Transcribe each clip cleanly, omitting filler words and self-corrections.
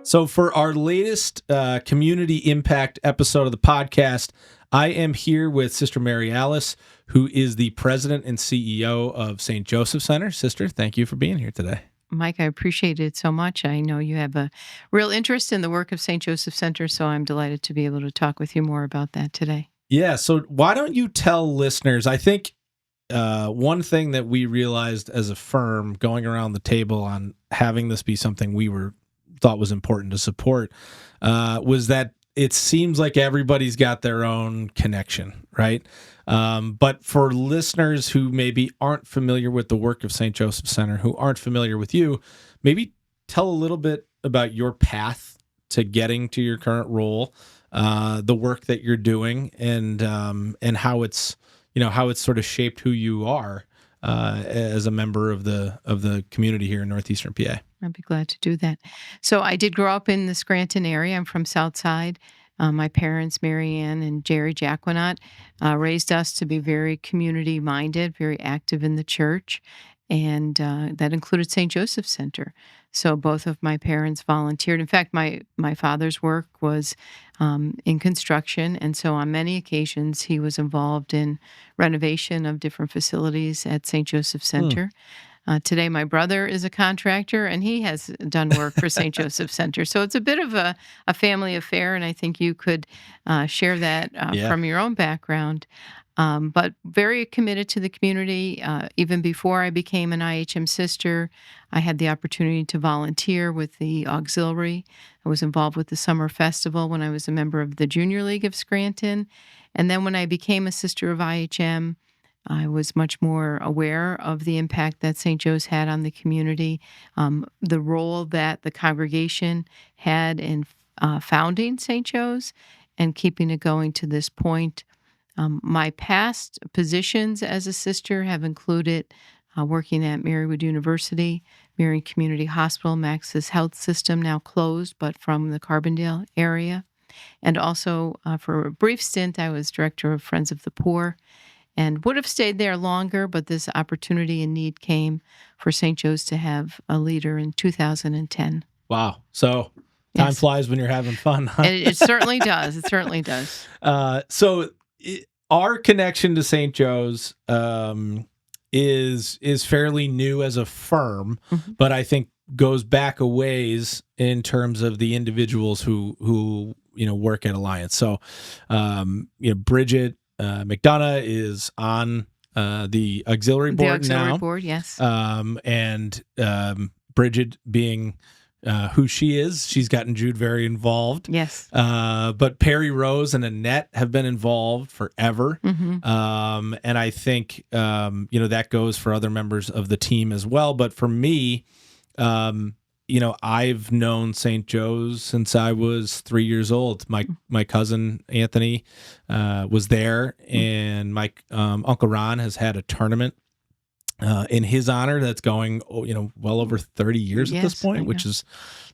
So for our latest community impact episode of the podcast, I am here with Sister Maryalice, who is the president and CEO of St. Joseph Center. Sister, thank you for being here today. Mike, I appreciate it so much. I know you have a real interest in the work of St. Joseph Center, so I'm delighted to be able to talk with you more about that today. Yeah, so why don't you tell listeners, I think one thing that we realized as a firm going around the table on having this be something we thought was important to support was that it seems like everybody's got their own connection, right? But for listeners who maybe aren't familiar with the work of St. Joseph Center, who aren't familiar with you, maybe tell a little bit about your path to getting to your current role, the work that you're doing, and how it's sort of shaped who you are as a member of the community here in northeastern PA. I'd be glad to do that. So I did grow up in the Scranton area. I'm from Southside. My parents, Mary Ann and Jerry Jacquinot, raised us to be very community-minded, very active in the church, and that included St. Joseph Center. So both of my parents volunteered. In fact, my father's work was in construction, and so on many occasions he was involved in renovation of different facilities at St. Joseph Center. Today, my brother is a contractor, and he has done work for St. Joseph Center. So it's a bit of a family affair, and I think you could share that from your own background. But very committed to the community. Even before I became an IHM sister, I had the opportunity to volunteer with the auxiliary. I was involved with the summer festival when I was a member of the Junior League of Scranton. And then when I became a sister of IHM, I was much more aware of the impact that St. Joe's had on the community, the role that the congregation had in founding St. Joe's and keeping it going to this point. My past positions as a sister have included working at Marywood University, Marion Community Hospital, Max's Health System, now closed, but from the Carbondale area. And also, for a brief stint, I was director of Friends of the Poor and would have stayed there longer, but this opportunity and need came for St. Joe's to have a leader in 2010. Wow. So time flies when you're having fun, huh? It certainly does. It certainly does. Our connection to St. Joe's is fairly new as a firm, but I think goes back a ways in terms of the individuals who work at Alliance. So, Bridget McDonough is on the auxiliary board now. The auxiliary board, yes. And Bridget being who she is, she's gotten Jude very involved. Yes. But Perry Rose and Annette have been involved forever. And I think, that goes for other members of the team as well. But for me, I've known St. Joe's since I was 3 years old. My cousin Anthony was there, and my Uncle Ron has had a tournament in his honor that's going, well over 30 years at this point, which is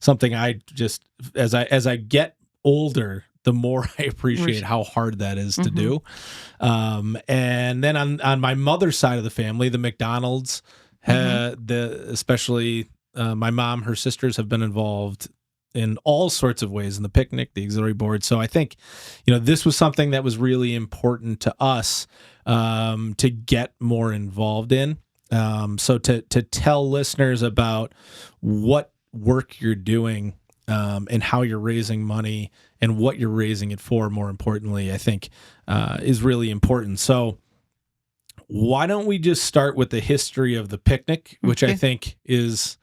something I just, as I get older, the more I appreciate how hard that is to do. And then on my mother's side of the family, the McDonald's, especially my mom, her sisters have been involved in all sorts of ways in the picnic, the auxiliary board. So I think, this was something that was really important to us to get more involved in. So to tell listeners about what work you're doing and how you're raising money and what you're raising it for, more importantly, I think is really important. So why don't we just start with the history of the picnic, which I think is,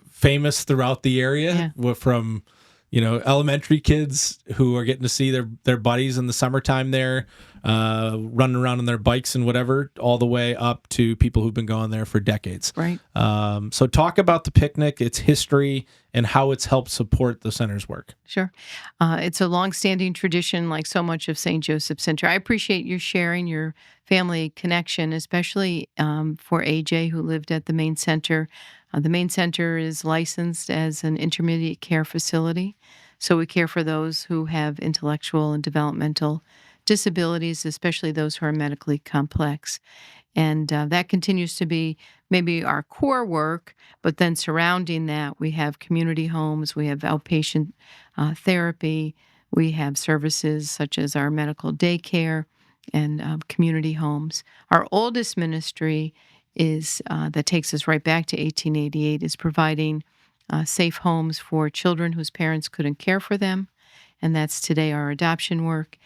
famous throughout the area from, elementary kids who are getting to see their buddies in the summertime there, running around on their bikes and whatever, all the way up to people who've been going there for decades. Right. So talk about the picnic, its history, and how it's helped support the center's work. Sure. It's a longstanding tradition, like so much of St. Joseph Center. I appreciate you sharing your family connection, especially for AJ, who lived at the main center. The main center is licensed as an intermediate care facility, so we care for those who have intellectual and developmental disabilities, especially those who are medically complex. And that continues to be maybe our core work, but then surrounding that, we have community homes, we have outpatient therapy, we have services such as our medical daycare and community homes. Our oldest ministry is that takes us right back to 1888 is providing safe homes for children whose parents couldn't care for them, and that's today our adoption work.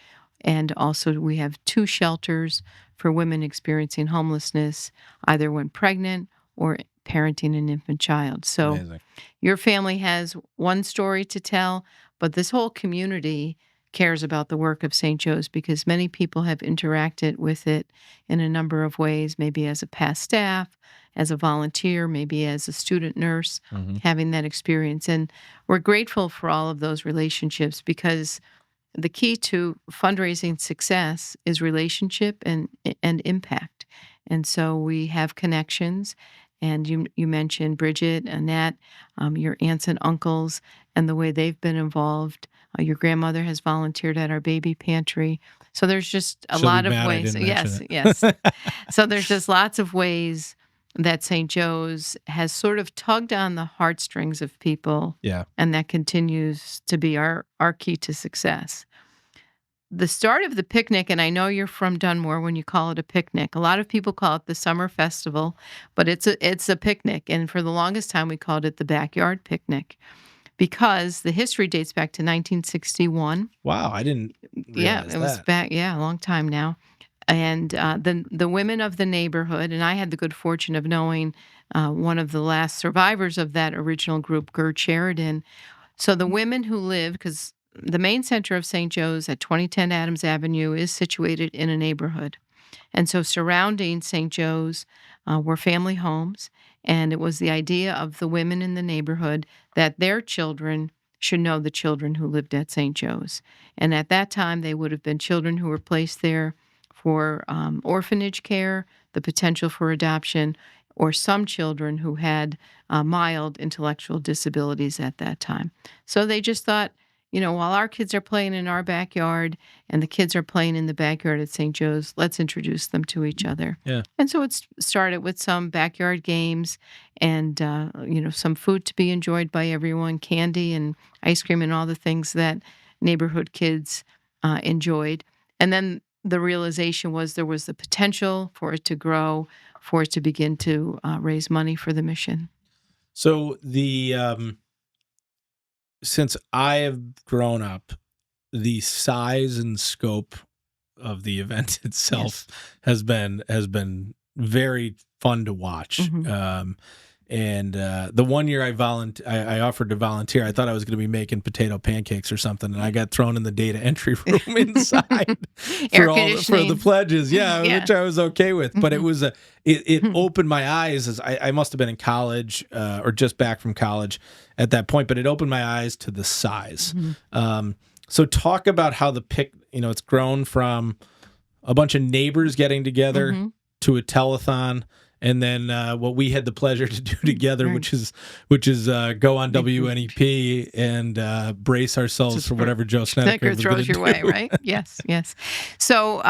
And also, we have 2 shelters for women experiencing homelessness, either when pregnant or parenting an infant child. So, Amazing. your family has one story to tell, but this whole community cares about the work of St. Joe's because many people have interacted with it in a number of ways, maybe as a past staff, as a volunteer, maybe as a student nurse, Hmm. having that experience. And we're grateful for all of those relationships because the key to fundraising success is relationship and impact. And so we have connections. And you mentioned Bridget, Annette, your aunts and uncles, and the way they've been involved. Your grandmother has volunteered at our baby pantry. So there's just a She'll be lot of mad I ways. didn't mention Yes, yes. it. So there's just lots of ways that St. Joe's has sort of tugged on the heartstrings of people, Yeah. and that continues to be our key to success. The start of the picnic, and I know you're from Dunmore when you call it a picnic. A lot of people call it the summer festival, but it's a picnic. And for the longest time, we called it the backyard picnic because the history dates back to 1961. Wow, I didn't Yeah, realize it was that. back. Yeah, a long time now. And the women of the neighborhood, and I had the good fortune of knowing one of the last survivors of that original group, Gert Sheridan. So the women who live, because the main center of St. Joe's at 2010 Adams Avenue is situated in a neighborhood. And so surrounding St. Joe's were family homes. And it was the idea of the women in the neighborhood that their children should know the children who lived at St. Joe's. And at that time, they would have been children who were placed there for orphanage care, the potential for adoption, or some children who had mild intellectual disabilities at that time. So they just thought, while our kids are playing in our backyard and the kids are playing in the backyard at St. Joe's, let's introduce them to each other. Yeah. And so it started with some backyard games and, some food to be enjoyed by everyone, candy and ice cream and all the things that neighborhood kids enjoyed. And then the realization was there was the potential for it to grow, for it to begin to raise money for the mission. So since I have grown up, the size and scope of the event itself Yes. has been very fun to watch. Mhm. And the one year I offered to volunteer. I thought I was going to be making potato pancakes or something, and I got thrown in the data entry room inside Air for the conditioning. pledges. Yeah, Yeah. which I was okay with. But it Mhm. was it opened my eyes as I must have been in college or just back from college at that point. But it opened my eyes to the size. Mhm. So talk about how it's grown from a bunch of neighbors getting together Mhm. to a telethon, and then what we had the pleasure to do together, Right. which is go on WNEP and brace ourselves Just for for whatever Joe Snedeker Snedeker was going throws to your way, do. right? Yes, yes. So,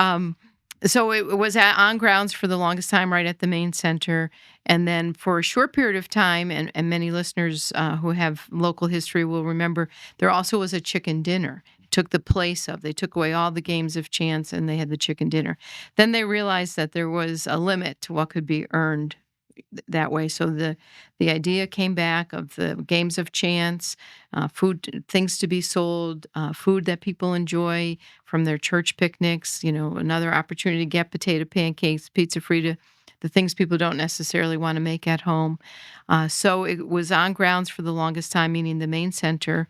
so it was on grounds for the longest time, right at the main center, and then for a short period of time, and many listeners who have local history will remember there also was a chicken dinner. It took the place of they took away all the games of chance, and they had the chicken dinner. Then they realized that there was a limit to what could be earned that way. So the idea came back of the games of chance, food, things to be sold, food that people enjoy from their church picnics. Another opportunity to get potato pancakes, pizza frita, the things people don't necessarily want to make at home. So it was on grounds for the longest time, meaning the main center,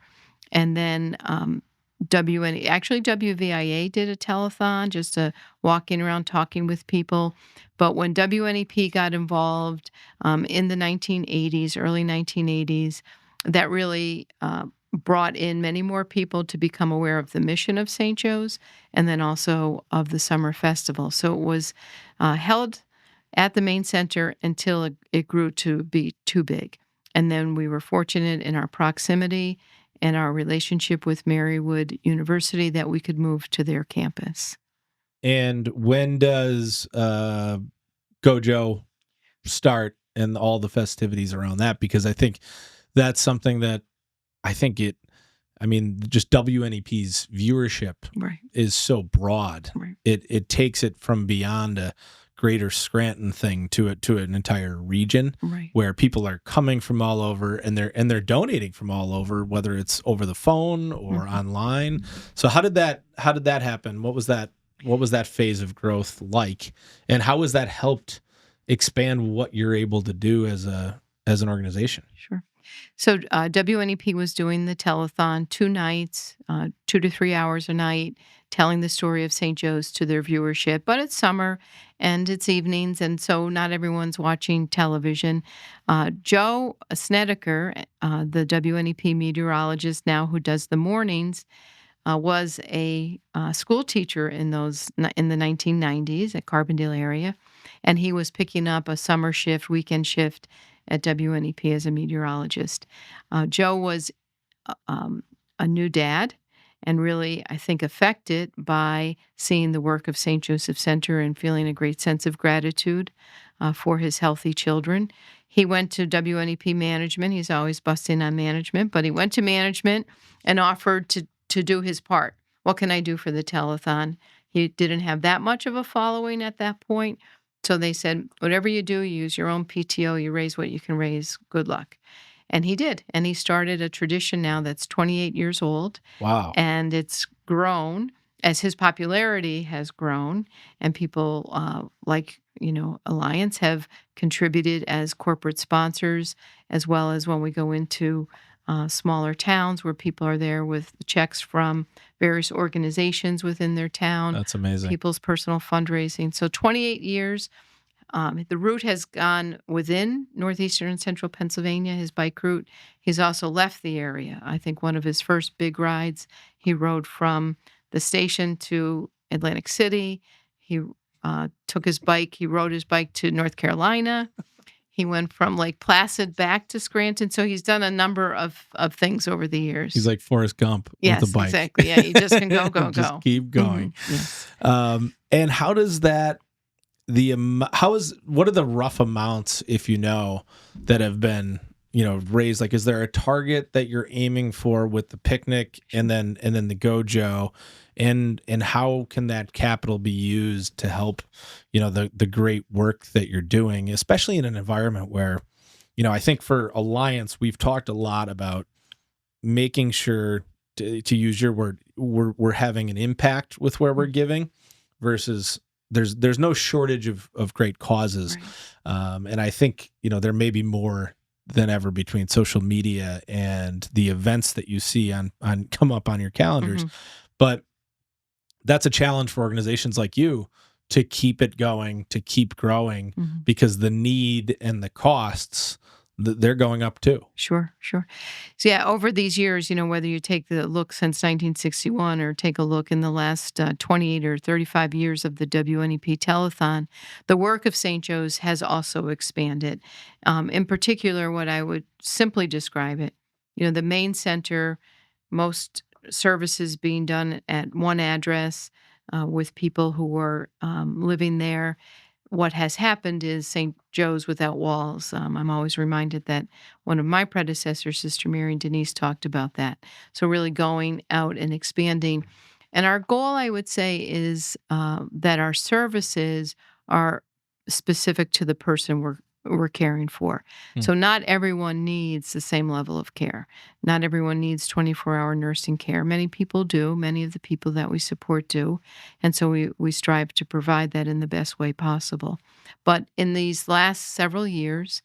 and then actually WVIA did a telethon, just walking around talking with people. But when WNEP got involved in the 1980s, early 1980s, that really brought in many more people to become aware of the mission of St. Joe's and then also of the summer festival. So it was held at the main center until it grew to be too big. And then we were fortunate in our proximity and our relationship with Marywood University that we could move to their campus. And when does Gojo start and all the festivities around that? Because I think that's something that I think just WNEP's viewership Right. is so broad. Right. It takes it from beyond a greater Scranton thing to an entire region Right. where people are coming from all over and they're donating from all over, whether it's over the phone or online. So how did that happen? What was that phase of growth like, and how has that helped expand what you're able to do as an organization? Sure. So WNEP was doing the telethon 2 nights, 2 to 3 hours a night, telling the story of St. Joe's to their viewership. But it's summer and it's evenings, and so not everyone's watching television. Joe Snedeker, the WNEP meteorologist now who does the mornings, was a school teacher in the 1990s at Carbondale area, and he was picking up a summer shift, weekend shift at WNEP as a meteorologist. Joe was um, a new dad and really, I think, affected by seeing the work of St. Joseph Center and feeling a great sense of gratitude for his healthy children. He went to WNEP management. He's always busting on management, but he went to management and offered to do his part. What can I do for the telethon? He didn't have that much of a following at that point. So they said, whatever you do, you use your own PTO, you raise what you can raise. Good luck. And he did. And he started a tradition now that's 28 years old. Wow. And it's grown as his popularity has grown. And people Alliance have contributed as corporate sponsors, as well as when we go into smaller towns where people are there with checks from various organizations within their town. That's amazing. People's personal fundraising. So 28 years. The route has gone within northeastern and central Pennsylvania, his bike route. He's also left the area. I think one of his first big rides, he rode from the station to Atlantic City. He took his bike, he rode his bike to North Carolina. He went from Lake Placid back to Scranton. So he's done a number of things over the years. He's like Forrest Gump yes, with a bike. Exactly. Yeah, you just can go, just go. keep going. Yes. And how does that what are the rough amounts, if you know, that have been raised? Like, is there a target that you're aiming for with the picnic and then the Gojo, and how can that capital be used to help the great work that you're doing, especially in an environment where I think for Alliance we've talked a lot about making sure, to use your word, we're having an impact with where we're giving versus there's no shortage of great causes. Right. And I think, there may be more than ever between social media and the events that you see on come up on your calendars. But that's a challenge for organizations like you to keep it going, to keep growing, because the need and the costs, they're going up too. Sure. So yeah, over these years, whether you take the look since 1961 or take a look in the last 28 or 35 years of the WNEP telethon, the work of St. Joe's has also expanded. In particular, what I would simply describe it, the main center, most services being done at one address with people who were living there. What has happened is St. Joe's without walls. I'm always reminded that one of my predecessors, Sister Mary and Denise, talked about that. So really going out and expanding. And our goal, I would say, is that our services are specific to the person we're caring for. So not everyone needs the same level of care. Not everyone needs 24-hour nursing care. Many people do. Many of the people that we support do. And so we strive to provide that in the best way possible. But in these last several years,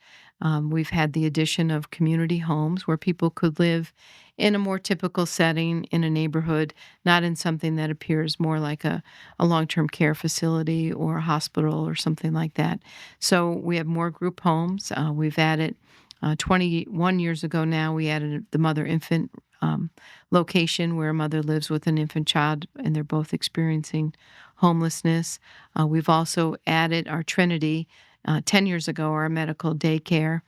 we've had the addition of community homes where people could live in a more typical setting in a neighborhood, not in something that appears more like a long-term care facility or a hospital or something like that. So we have more group homes. We've added 21 years ago now, we added the mother-infant location where a mother lives with an infant child and they're both experiencing homelessness. We've also added our Trinity 10 years ago, our medical daycare.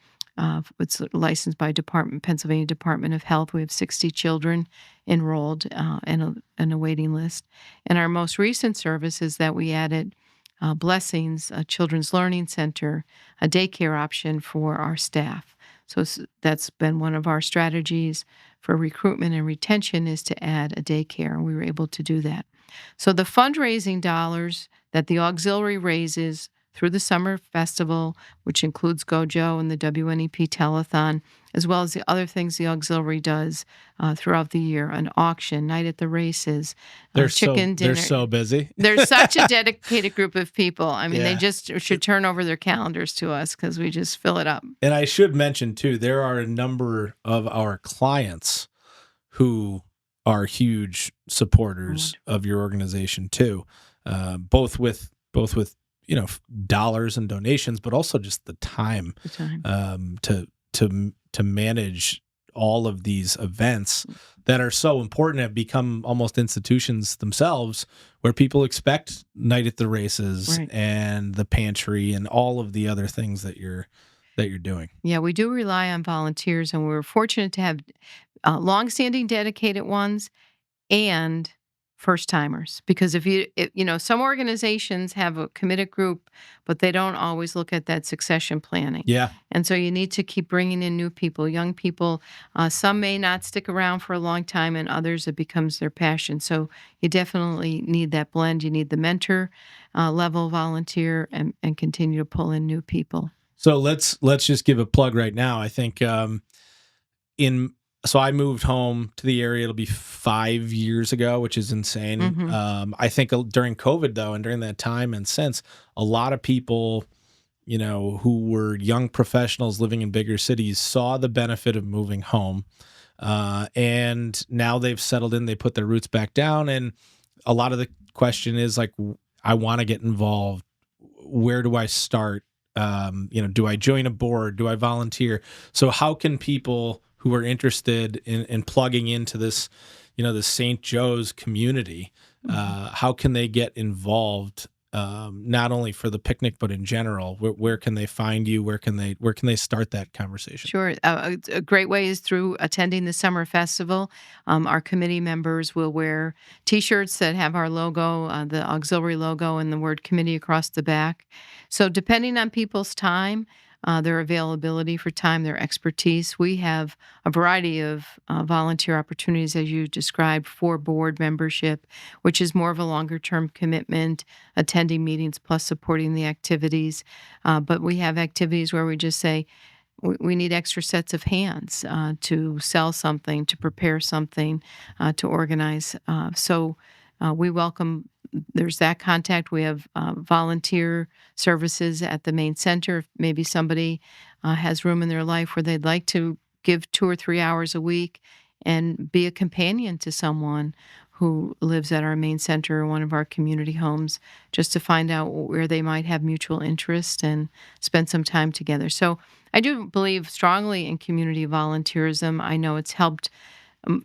It's licensed by Pennsylvania Department of Health. We have 60 children enrolled and a waiting list. And our most recent service is that we added Blessings, a children's learning center, a daycare option for our staff. So that's been one of our strategies for recruitment and retention, is to add a daycare, and we were able to do that. So the fundraising dollars that the auxiliary raises through the summer festival, which includes Gojo and the WNEP Telethon, as well as the other things the auxiliary does throughout the year, an auction, night at the races, chicken dinner. They're so busy. They're such a dedicated group of people. I mean, they Yeah. just should turn over their calendars to us because we just fill it up. And I should mention too, there are a number of our clients who are huge supporters of your organization too, both with dollars and donations, but also just the time, to manage all of these events that are so important, have become almost institutions themselves, where people expect night at the races and the pantry and all of the other things that you're doing. Yeah, we do rely on volunteers, and we're fortunate to have longstanding dedicated ones and first timers. Because some organizations have a committed group, but they don't always look at that succession planning. Yeah. And so you need to keep bringing in new people, young people. Some may not stick around for a long time, and others, it becomes their passion. So you definitely need that blend. You need the mentor level volunteer, and continue to pull in new people. So let's just give a plug right now. I think so I moved home to the area. It'll be 5 years ago, which is insane. Mm-hmm. I think during COVID though, and during that time and since, a lot of people, who were young professionals living in bigger cities, saw the benefit of moving home. And now they've settled in, they put their roots back down. And a lot of the question is like, I want to get involved. Where do I start? Do I join a board? Do I volunteer? So how can people who are interested in plugging into this, the St. Joe's community, how can they get involved? Not only for the picnic, but in general, where can they find you? Where can they start that conversation? Sure. A great way is through attending the summer festival. Our committee members will wear T-shirts that have our logo, the auxiliary logo, and the word committee across the back. So depending on people's time, their availability for time, their expertise, we have a variety of volunteer opportunities, as you described, for board membership, which is more of a longer-term commitment, attending meetings plus supporting the activities. But we have activities where we just say, we need extra sets of hands to sell something, to prepare something, to organize. So we welcome. There's that contact. We have volunteer services at the main center. If maybe somebody has room in their life where they'd like to give 2 or 3 hours a week and be a companion to someone who lives at our main center or one of our community homes, just to find out where they might have mutual interest and spend some time together. So I do believe strongly in community volunteerism. I know it's helped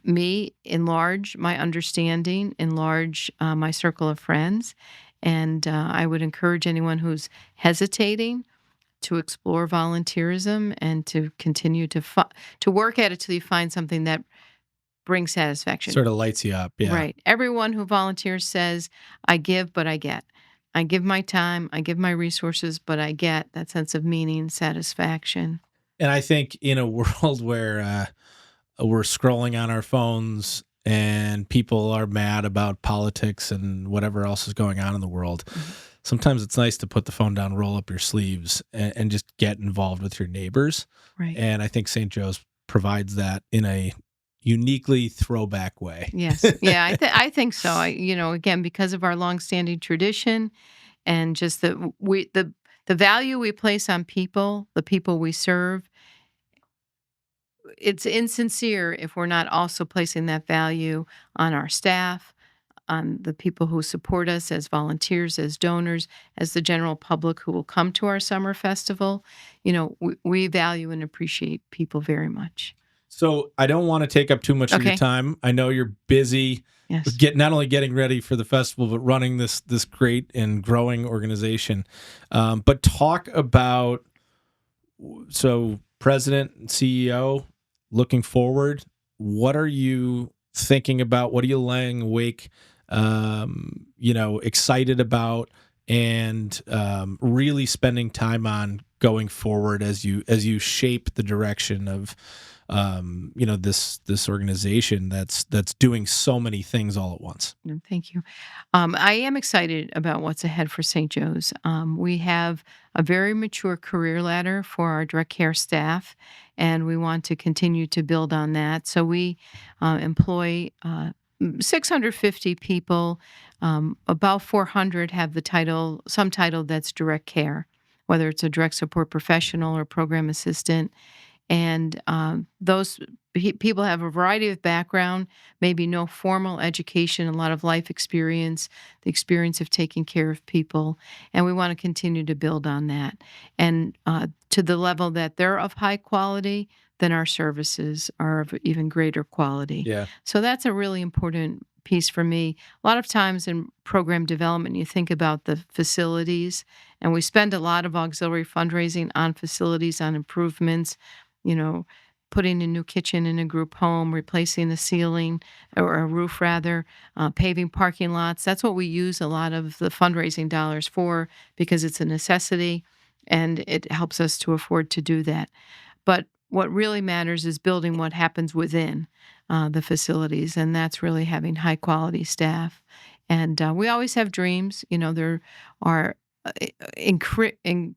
me enlarge my understanding, enlarge my circle of friends. And I would encourage anyone who's hesitating to explore volunteerism and to continue to work at it till you find something that brings satisfaction. Sort of lights you up. Yeah. Right. Everyone who volunteers says, I give, but I get. I give my time, I give my resources, but I get that sense of meaning, satisfaction. And I think in a world where we're scrolling on our phones and people are mad about politics and whatever else is going on in the world, sometimes it's nice to put the phone down, roll up your sleeves, and just get involved with your neighbors. Right. And I think St. Joe's provides that in a uniquely throwback way. Yes. Yeah, I think so. Again, because of our longstanding tradition and just the value we place on people, the people we serve, it's insincere if we're not also placing that value on our staff, on the people who support us as volunteers, as donors, as the general public who will come to our summer festival. We value and appreciate people very much. So I don't want to take up too much of your time. I know you're busy with not only getting ready for the festival, but running this great and growing organization. But talk about, so president and CEO, looking forward, what are you thinking about? What are you laying awake, excited about? and really spending time on going forward as you shape the direction of this organization that's doing so many things all at once. No, thank you. I am excited about what's ahead for St. Joe's. We have a very mature career ladder for our direct care staff, and we want to continue to build on that. So we employ 650 people. About 400 have the title, some title that's direct care, whether it's a direct support professional or program assistant. And those people have a variety of background, maybe no formal education, a lot of life experience, the experience of taking care of people, and we want to continue to build on that. And to the level that they're of high quality, then our services are of even greater quality. Yeah. So that's a really important piece for me. A lot of times in program development, you think about the facilities, and we spend a lot of auxiliary fundraising on facilities, on improvements, you know, putting a new kitchen in a group home, replacing the ceiling or a roof rather, paving parking lots. That's what we use a lot of the fundraising dollars for because it's a necessity and it helps us to afford to do that. But what really matters is building what happens within the facilities, and that's really having high quality staff. And we always have dreams. There are increasing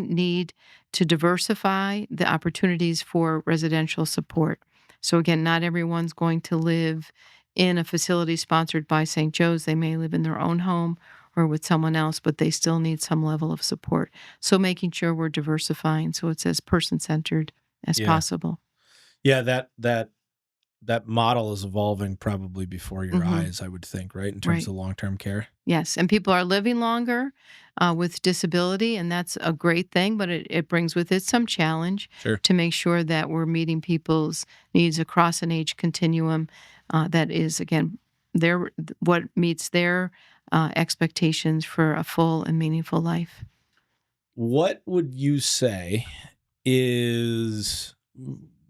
need to diversify the opportunities for residential support. So again, not everyone's going to live in a facility sponsored by St. Joe's. They may live in their own home or with someone else, but they still need some level of support. So making sure we're diversifying so it's as person-centered as Yeah. possible. Yeah, that model is evolving probably before your Mhm. eyes, I would think, right? In terms Right. of long-term care. Yes, and people are living longer with disability, and that's a great thing, but it brings with it some challenge Sure. to make sure that we're meeting people's needs across an age continuum that is, again, what meets their expectations for a full and meaningful life. What would you say is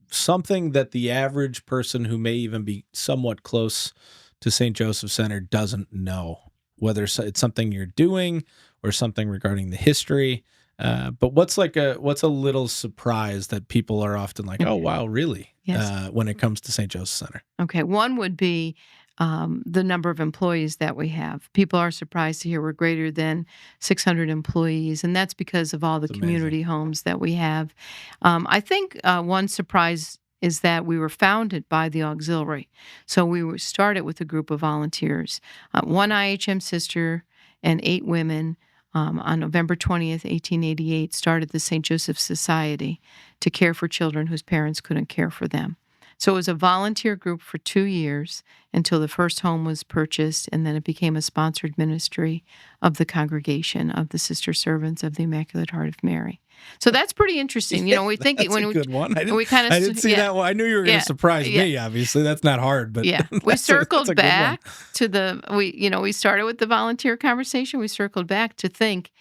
something that the average person who may even be somewhat close to St. Joseph Center doesn't know? Whether it's something you're doing or something regarding the history. But what's a little surprise that people are often like, oh Okay. wow, really? Yes. When it comes to St. Joseph Center. Okay. One would be the number of employees that we have. People are surprised to hear we're greater than 600 employees, and that's because of all the It's amazing. community homes that we have. I think one surprise is that we were founded by the auxiliary. So we were started with a group of volunteers, one IHM sister and 8 women. On November 20th, 1888, started the St. Joseph Society to care for children whose parents couldn't care for them. So it was a volunteer group for 2 years until the first home was purchased, and then it became a sponsored ministry of the congregation of the Sister Servants of the Immaculate Heart of Mary. So that's pretty interesting. Yeah, We think that's a when good one. we kind of I didn't see that one. I knew you were going yeah to surprise yeah me. Obviously, that's not hard, but yeah. We that's circled a good one. back to we started with the volunteer conversation. We circled back to think.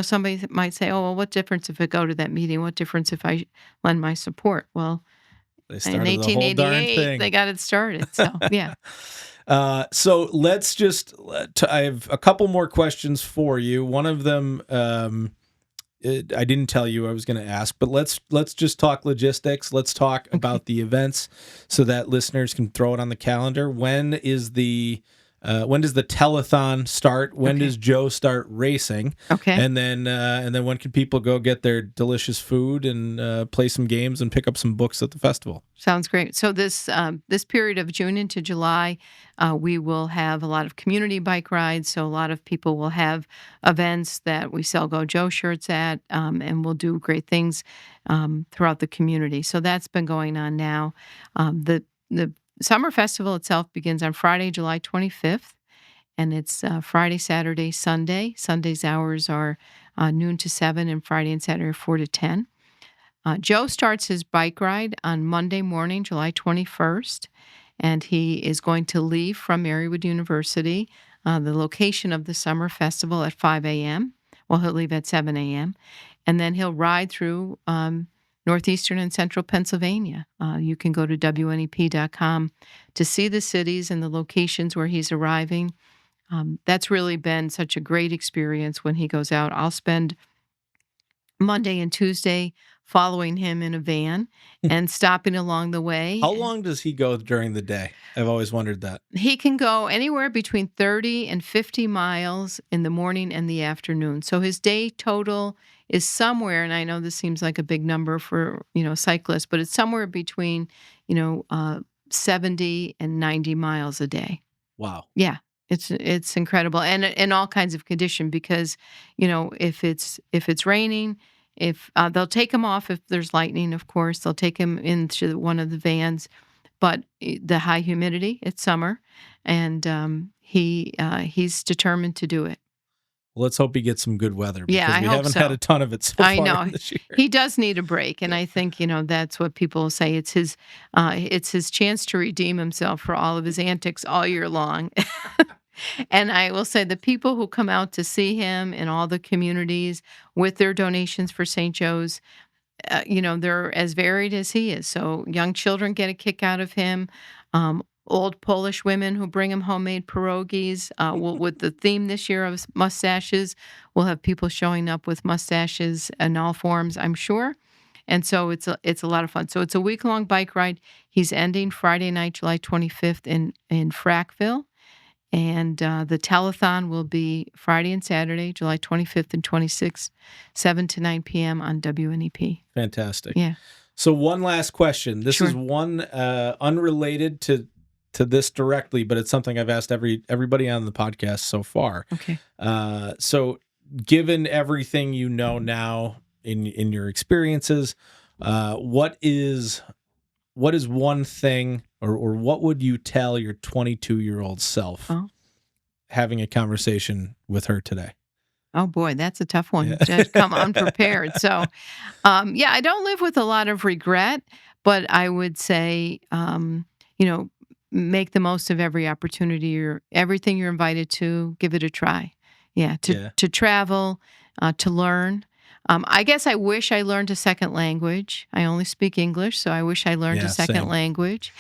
Somebody might say, "Oh, well, what difference if I go to that meeting? What difference if I lend my support?" Well, They in started the whole darn 1888, thing. they got it started. So, yeah. So let's just. I have a couple more questions for you. One of them, I didn't tell you I was going to ask, but let's just talk logistics. Let's talk Okay. about the events so that listeners can throw it on the calendar. When does the telethon start? When Okay. does Joe start racing? Okay. And then when can people go get their delicious food and play some games and pick up some books at the festival? Sounds great. So this period of June into July, we will have a lot of community bike rides. So a lot of people will have events that we sell Go Joe shirts at, and we'll do great things throughout the community. So that's been going on now. The summer festival itself begins on Friday, July 25th, and it's Friday, Saturday, Sunday. Sunday's hours are noon to 7, and Friday and Saturday are 4 to 10. Joe starts his bike ride on Monday morning, July 21st, and he is going to leave from Marywood University, the location of the summer festival, at 5 a.m. Well, he'll leave at 7 a.m., and then he'll ride through northeastern and central Pennsylvania. You can go to WNEP.com to see the cities and the locations where he's arriving. That's really been such a great experience when he goes out. I'll spend Monday and Tuesday following him in a van and stopping along the way. How long does he go during the day? I've always wondered that. He can go anywhere between 30 and 50 miles in the morning and the afternoon. So his day total is somewhere, and I know this seems like a big number for, cyclists, but it's somewhere between, 70 and 90 miles a day. Wow. Yeah. It's incredible, and in all kinds of condition, because if it's raining, if they'll take him off if there's lightning, of course they'll take him into one of the vans, but the high humidity, it's summer, and he's determined to do it. Well, let's hope he gets some good weather, because Yeah, I we hope haven't so. had a ton of it so I far know. this year. He does need a break, and I think that's what people say. It's his chance to redeem himself for all of his antics all year long. And I will say the people who come out to see him in all the communities with their donations for St. Joe's, they're as varied as he is. So young children get a kick out of him. Old Polish women who bring him homemade pierogies. With the theme this year of mustaches, we'll have people showing up with mustaches in all forms, I'm sure. And so it's a lot of fun. So it's a week-long bike ride. He's ending Friday night, July 25th in Frackville. And the telethon will be Friday and Saturday, July 25th and 26th, 7 to 9 p.m. on WNEP. Fantastic. Yeah. So one last question. This is one unrelated to this directly, but it's something I've asked everybody on the podcast so far. Okay. So given everything you know now in your experiences, what is one thing, or what would you tell your 22-year-old self having a conversation with her today? Oh boy, that's a tough one to come unprepared. So, I don't live with a lot of regret, but I would say, make the most of every opportunity, everything you're invited to, give it a try. To travel, to learn. I guess I wish I learned a second language. I only speak English, so I wish I learned a second language.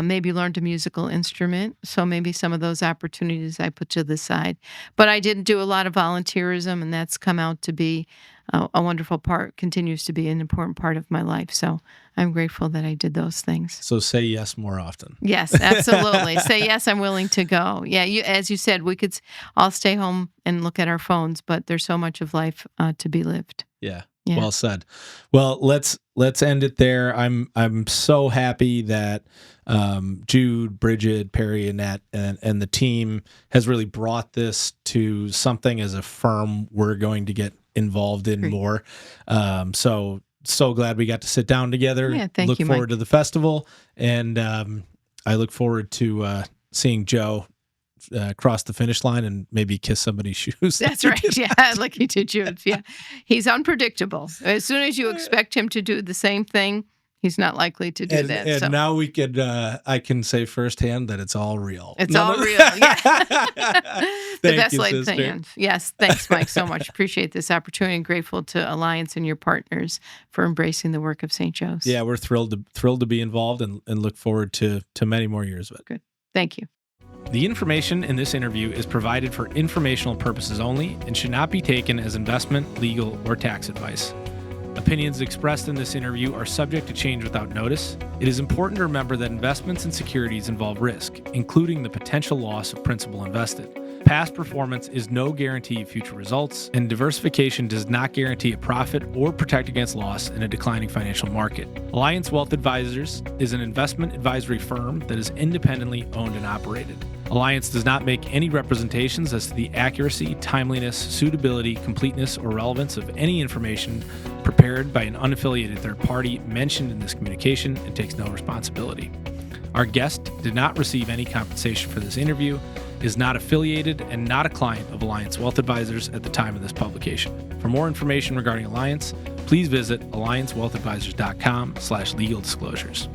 Maybe learned a musical instrument. So maybe some of those opportunities I put to the side. But I didn't do a lot of volunteerism, and that's come out to be a wonderful part, continues to be an important part of my life. So I'm grateful that I did those things. So say yes more often. Yes, absolutely. Say yes, I'm willing to go. Yeah, as you said, we could all stay home and look at our phones, but there's so much of life to be lived. Yeah. Well said. Well, let's end it there. I'm so happy that Jude, Bridget, Perry, Annette, and the team has really brought this to something as a firm we're going to get involved in more. So glad we got to sit down together. Yeah, thank look you, forward Mike. to the festival, and I look forward to seeing Joe cross the finish line and maybe kiss somebody's shoes. That's right. Yeah, like he did Jude. Yeah, he's unpredictable. As soon as you expect him to do the same thing, he's not likely to do that. And so. now we could, I can say firsthand that it's all real. It's all real. Yeah. The best you, laid sister. plans. Yes. Thanks, Mike, so much. Appreciate this opportunity, and grateful to Alliance and your partners for embracing the work of St. Joe's. Yeah, we're thrilled to be involved, and look forward to many more years of it. Good. Thank you. The information in this interview is provided for informational purposes only and should not be taken as investment, legal, or tax advice. Opinions expressed in this interview are subject to change without notice. It is important to remember that investments in securities involve risk, including the potential loss of principal invested. Past performance is no guarantee of future results, and diversification does not guarantee a profit or protect against loss in a declining financial market. Alliance Wealth Advisors is an investment advisory firm that is independently owned and operated. Alliance does not make any representations as to the accuracy, timeliness, suitability, completeness, or relevance of any information prepared by an unaffiliated third party mentioned in this communication, and takes no responsibility. Our guest did not receive any compensation for this interview, is not affiliated, and not a client of Alliance Wealth Advisors at the time of this publication. For more information regarding Alliance, please visit alliancewealthadvisors.com/legal disclosures.